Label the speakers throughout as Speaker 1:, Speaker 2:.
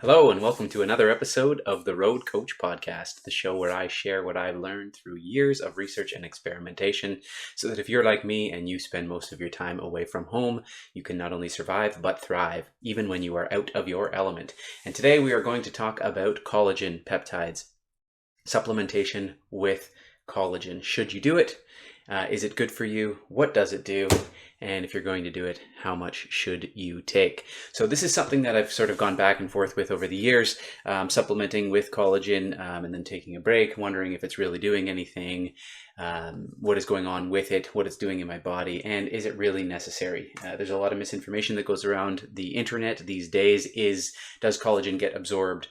Speaker 1: Hello, and welcome to another episode of the Road Coach Podcast, the show where I share what I've learned through years of research and experimentation, so that if you're like me and you spend most of your time away from home, you can not only survive but thrive, even when you are out of your element. And today we are going to talk about collagen peptides, supplementation with collagen. Should you do it? Is it good for you? What does it do? And if you're going to do it, how much should you take? So this is something that I've sort of gone back and forth with over the years, supplementing with collagen and then taking a break, wondering if it's really doing anything, what is going on with it, what it's doing in my body, and is it really necessary? There's a lot of misinformation that goes around the internet these days. Does collagen get absorbed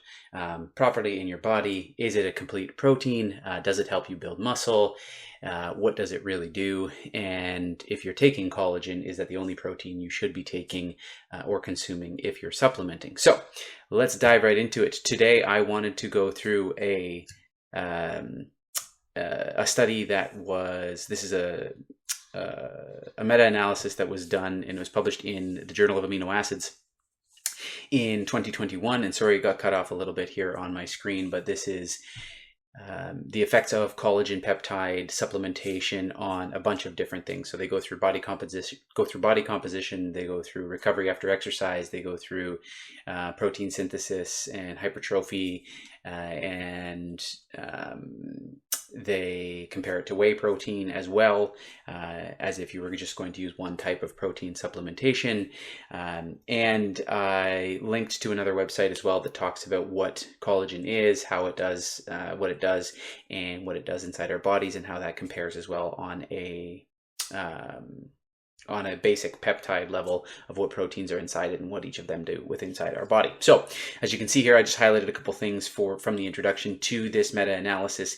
Speaker 1: properly in your body? Is it a complete protein? Does it help you build muscle? What does it really do? And if you're taking collagen, is that the only protein you should be taking or consuming if you're supplementing? So let's dive right into it. Today, I wanted to go through a study this is a meta-analysis that was done and was published in the Journal of Amino Acids in 2021. And sorry, it got cut off a little bit here on my screen, but this is the effects of collagen peptide supplementation on a bunch of different things. So they go through body composition, they go through recovery after exercise, they go through protein synthesis and hypertrophy, and they compare it to whey protein as well, as if you were just going to use one type of protein supplementation. And I linked to another website as well that talks about what collagen is, how it does, what it does, and what it does inside our bodies, and how that compares as well on a basic peptide level of what proteins are inside it and what each of them do inside our body. So as you can see here, I just highlighted a couple things from the introduction to this meta-analysis,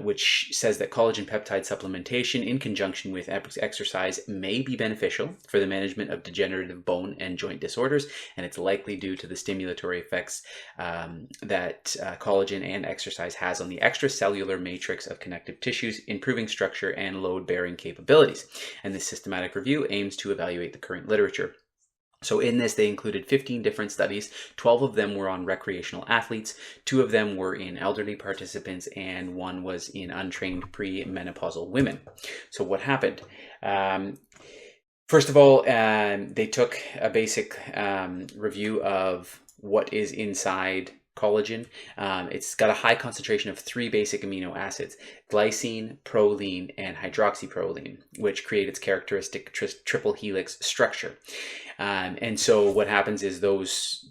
Speaker 1: which says that collagen peptide supplementation in conjunction with exercise may be beneficial for the management of degenerative bone and joint disorders, and it's likely due to the stimulatory effects that collagen and exercise has on the extracellular matrix of connective tissues, improving structure and load-bearing capabilities. And this systematic review aims to evaluate the current literature. So in this, they included 15 different studies. 12 of them were on recreational athletes, 2 of them were in elderly participants, and 1 was in untrained premenopausal women. So what happened? First of all, they took a basic review of what is inside collagen. It's got a high concentration of 3 basic amino acids: glycine, proline, and hydroxyproline, which create its characteristic triple helix structure. And so what happens is those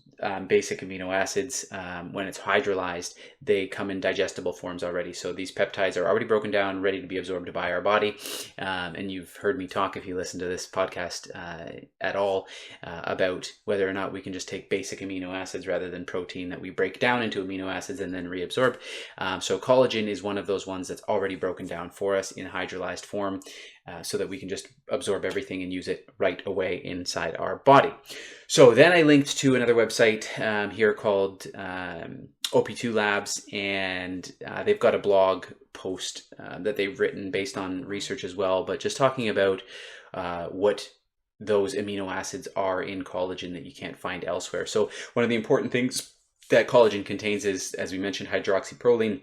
Speaker 1: basic amino acids, when it's hydrolyzed, they come in digestible forms already. So these peptides are already broken down, ready to be absorbed by our body. And you've heard me talk, if you listen to this podcast at all, about whether or not we can just take basic amino acids rather than protein that we break down into amino acids and then reabsorb. So collagen is one of those ones that's already broken down for us in hydrolyzed form, so that we can just absorb everything and use it right away inside our body. So then I linked to another website here called OP2 Labs, and they've got a blog post that they've written based on research as well, but just talking about what those amino acids are in collagen that you can't find elsewhere. So one of the important things that collagen contains is, as we mentioned, hydroxyproline,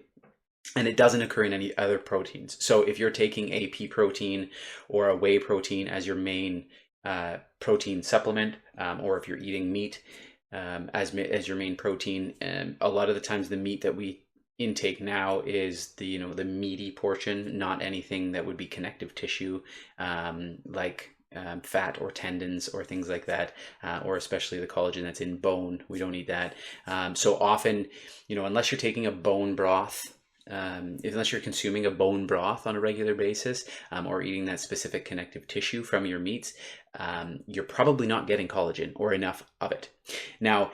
Speaker 1: and it doesn't occur in any other proteins. So if you're taking a pea protein or a whey protein as your main protein supplement, or if you're eating meat as your main protein, a lot of the times the meat that we intake now is the meaty portion, not anything that would be connective tissue, like fat or tendons or things like that, or especially the collagen that's in bone. We don't eat that. So often, unless you're taking a bone broth, unless you're consuming a bone broth on a regular basis, or eating that specific connective tissue from your meats, you're probably not getting collagen or enough of it. Now,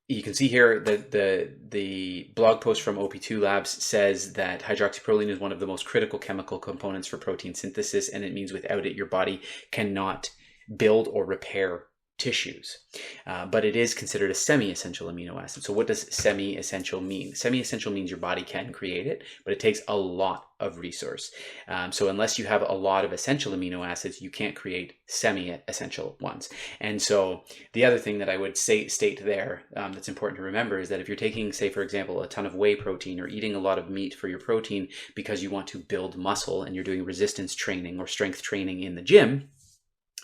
Speaker 1: you can see here that the blog post from OP2 Labs says that hydroxyproline is one of the most critical chemical components for protein synthesis, and it means without it, your body cannot build or repair tissues, but it is considered a semi-essential amino acid. So what does semi-essential mean? Semi-essential means your body can create it, but it takes a lot of resource. So unless you have a lot of essential amino acids, you can't create semi-essential ones. And so the other thing that I would state there that's important to remember is that if you're taking, say, for example, a ton of whey protein or eating a lot of meat for your protein because you want to build muscle and you're doing resistance training or strength training in the gym,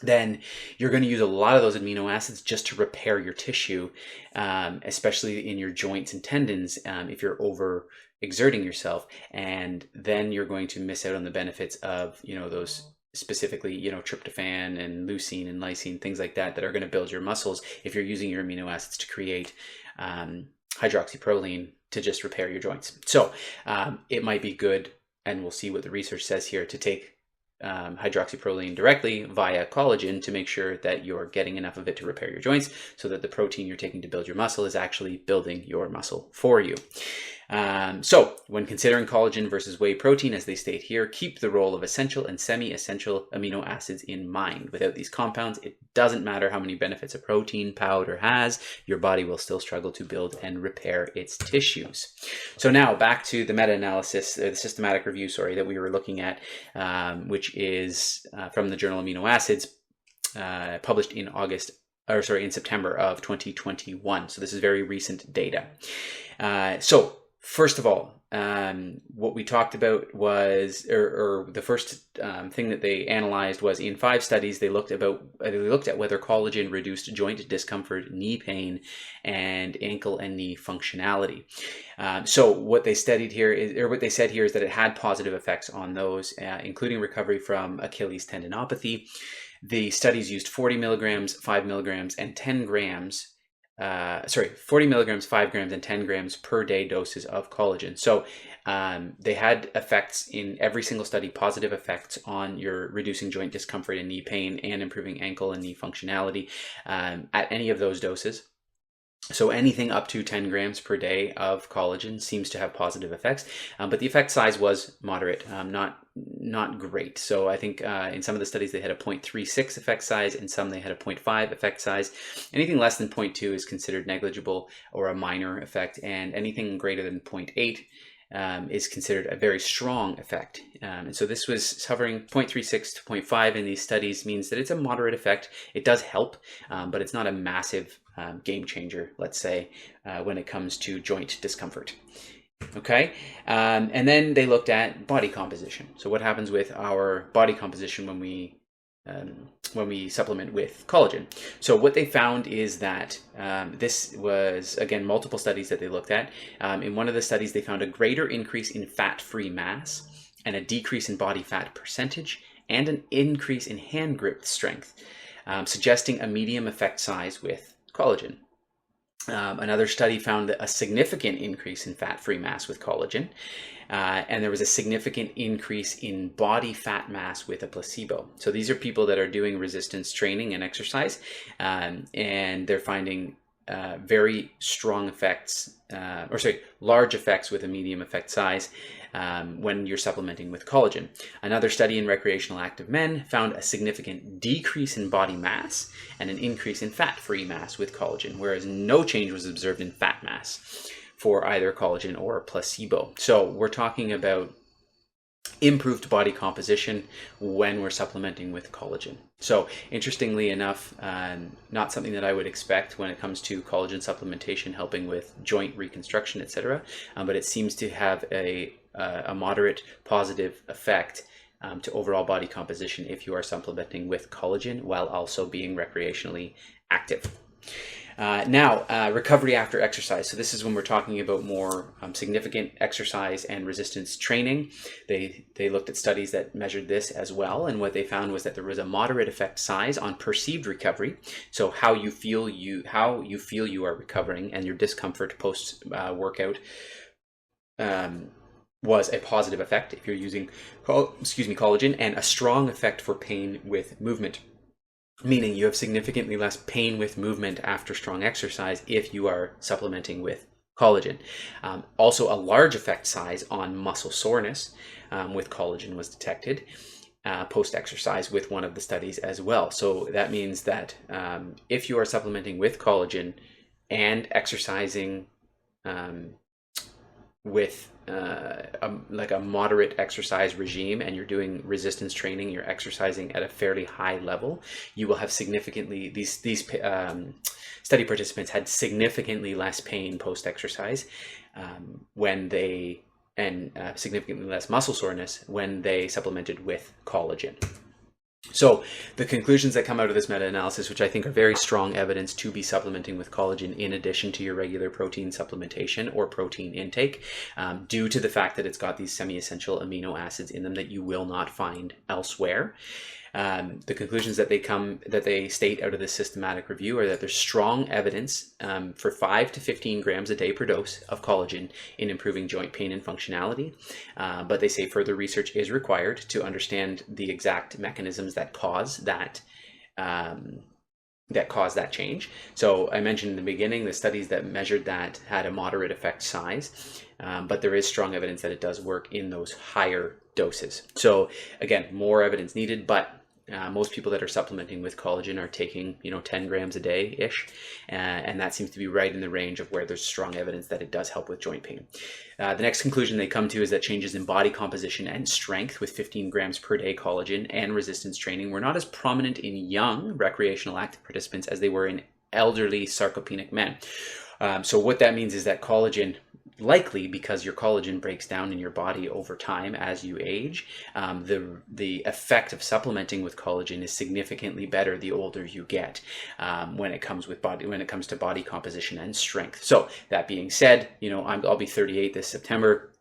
Speaker 1: then you're going to use a lot of those amino acids just to repair your tissue, especially in your joints and tendons, if you're over exerting yourself. And then you're going to miss out on the benefits of, those specifically, tryptophan and leucine and lysine, things like that are going to build your muscles if you're using your amino acids to create hydroxyproline to just repair your joints. So it might be good, and we'll see what the research says here, to take hydroxyproline directly via collagen to make sure that you're getting enough of it to repair your joints, so that the protein you're taking to build your muscle is actually building your muscle for you. So when considering collagen versus whey protein, as they state here, keep the role of essential and semi-essential amino acids in mind. Without these compounds, it doesn't matter how many benefits a protein powder has, your body will still struggle to build and repair its tissues. So now back to the meta-analysis, the systematic review, that we were looking at, which is from the journal Amino Acids, published in September of 2021. So this is very recent data. So first of all, what we talked about was, or the first thing that they analyzed was, in 5 studies, they looked at whether collagen reduced joint discomfort, knee pain, and ankle and knee functionality. So what they studied here what they said here is that it had positive effects on those, including recovery from Achilles tendinopathy. The studies used 40 milligrams, 5 milligrams, and 10 grams 40 milligrams, 5 grams, and 10 grams per day doses of collagen. So they had effects in every single study, positive effects on your reducing joint discomfort and knee pain and improving ankle and knee functionality at any of those doses. So anything up to 10 grams per day of collagen seems to have positive effects, but the effect size was moderate, not great. So I think in some of the studies they had a 0.36 effect size, in some they had a 0.5 effect size. Anything less than 0.2 is considered negligible or a minor effect, and anything greater than 0.8 is considered a very strong effect. And so this was hovering 0.36 to 0.5 in these studies, means that it's a moderate effect. It does help, but it's not a massive game changer, let's say, when it comes to joint discomfort. Okay, and then they looked at body composition. So what happens with our body composition when we supplement with collagen? So what they found is that this was, again, multiple studies that they looked at. In one of the studies, they found a greater increase in fat-free mass and a decrease in body fat percentage and an increase in hand grip strength, suggesting a medium effect size with collagen. Another study found a significant increase in fat-free mass with collagen, and there was a significant increase in body fat mass with a placebo. So these are people that are doing resistance training and exercise, and they're finding very strong effects, large effects with a medium effect size when you're supplementing with collagen. Another study in recreational active men found a significant decrease in body mass and an increase in fat-free mass with collagen, whereas no change was observed in fat mass for either collagen or placebo. So we're talking about improved body composition when we're supplementing with collagen. So interestingly enough, not something that I would expect when it comes to collagen supplementation helping with joint reconstruction, etc., but it seems to have a moderate positive effect to overall body composition if you are supplementing with collagen while also being recreationally active. Now, recovery after exercise. So this is when we're talking about more significant exercise and resistance training. They looked at studies that measured this as well, and what they found was that there was a moderate effect size on perceived recovery. So how you feel you are recovering and your discomfort post workout was a positive effect if you're using collagen, and a strong effect for pain with movement, meaning you have significantly less pain with movement after strong exercise if you are supplementing with collagen. Also, a large effect size on muscle soreness with collagen was detected. post-exercise with one of the studies as well. So that means that if you are supplementing with collagen and exercising with like a moderate exercise regime, and you're doing resistance training, you're exercising at a fairly high level, you will have significantly, these study participants had significantly less pain post-exercise and significantly less muscle soreness when they supplemented with collagen. So the conclusions that come out of this meta-analysis, which I think are very strong evidence to be supplementing with collagen in addition to your regular protein supplementation or protein intake, due to the fact that it's got these semi-essential amino acids in them that you will not find elsewhere. The conclusions that they state out of this systematic review are that there's strong evidence for 5 to 15 grams a day per dose of collagen in improving joint pain and functionality. But they say further research is required to understand the exact mechanisms that cause that change. So I mentioned in the beginning, the studies that measured that had a moderate effect size, but there is strong evidence that it does work in those higher doses. So again, more evidence needed, but most people that are supplementing with collagen are taking, 10 grams a day-ish, and that seems to be right in the range of where there's strong evidence that it does help with joint pain. The next conclusion they come to is that changes in body composition and strength with 15 grams per day collagen and resistance training were not as prominent in young recreational active participants as they were in elderly sarcopenic men. So what that means is that collagen, likely because your collagen breaks down in your body over time as you age, the effect of supplementing with collagen is significantly better the older you get when it comes to body composition and strength. So that being said, I'll be 38 this September.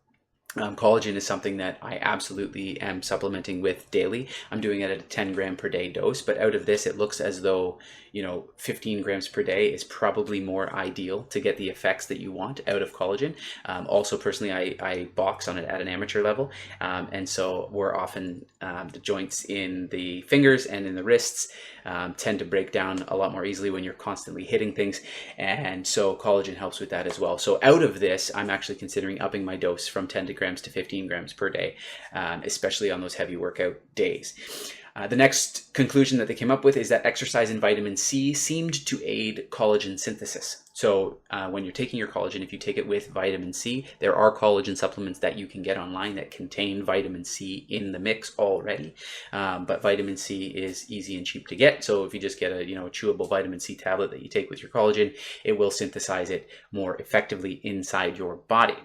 Speaker 1: Collagen is something that I absolutely am supplementing with daily. I'm doing it at a 10 gram per day dose, but out of this, it looks as though, 15 grams per day is probably more ideal to get the effects that you want out of collagen. Also, personally, I box on it at an amateur level. And so we're often, the joints in the fingers and in the wrists tend to break down a lot more easily when you're constantly hitting things. And so collagen helps with that as well. So out of this, I'm actually considering upping my dose from 10 grams to 15 grams per day, especially on those heavy workout days. The next conclusion that they came up with is that exercise and vitamin C seemed to aid collagen synthesis. So when you're taking your collagen, if you take it with vitamin C, there are collagen supplements that you can get online that contain vitamin C in the mix already. But vitamin C is easy and cheap to get. So if you just get a chewable vitamin C tablet that you take with your collagen, it will synthesize it more effectively inside your body.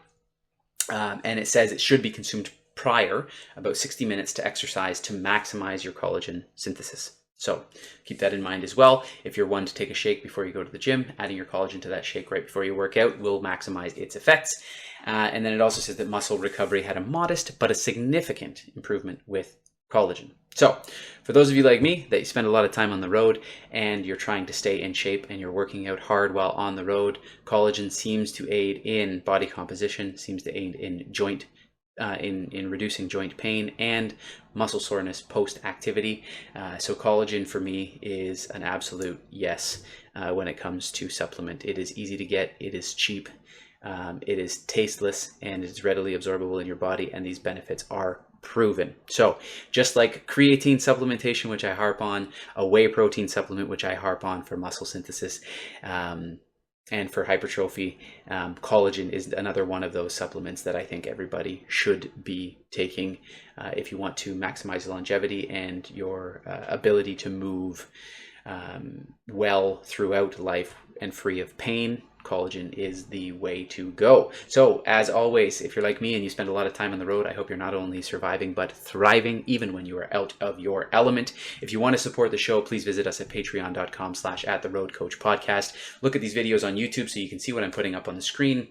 Speaker 1: And it says it should be consumed prior, about 60 minutes to exercise, to maximize your collagen synthesis. So keep that in mind as well. If you're one to take a shake before you go to the gym, adding your collagen to that shake right before you work out will maximize its effects. And then it also says that muscle recovery had a modest but a significant improvement with collagen. So for those of you like me that you spend a lot of time on the road and you're trying to stay in shape and you're working out hard while on the road, collagen seems to aid in body composition, seems to aid in joint in reducing joint pain and muscle soreness post-activity. So collagen for me is an absolute yes when it comes to supplement. It is easy to get, it is cheap, it is tasteless, and it's readily absorbable in your body, and these benefits are proven. So just like creatine supplementation, which I harp on, a whey protein supplement, which I harp on for muscle synthesis, and for hypertrophy, collagen is another one of those supplements that I think everybody should be taking if you want to maximize longevity and your ability to move well throughout life and free of pain. Collagen is the way to go. So as always, if you're like me and you spend a lot of time on the road, I hope you're not only surviving but thriving even when you are out of your element. If you want to support the show, please visit us at patreon.com/@the-road-coach-podcast. Look at these videos on YouTube so you can see what I'm putting up on the screen.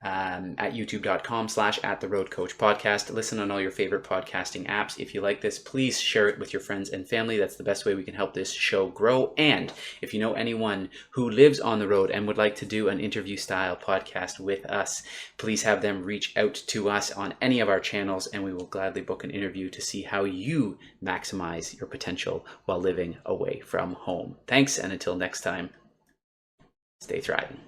Speaker 1: At youtube.com/@the-road-coach-podcast. Listen on all your favorite podcasting apps. If you like this, please share it with your friends and family. That's the best way we can help this show grow. And if you know anyone who lives on the road and would like to do an interview style podcast with us, please have them reach out to us on any of our channels, and we will gladly book an interview to see how you maximize your potential while living away from home. Thanks, and until next time, stay thriving.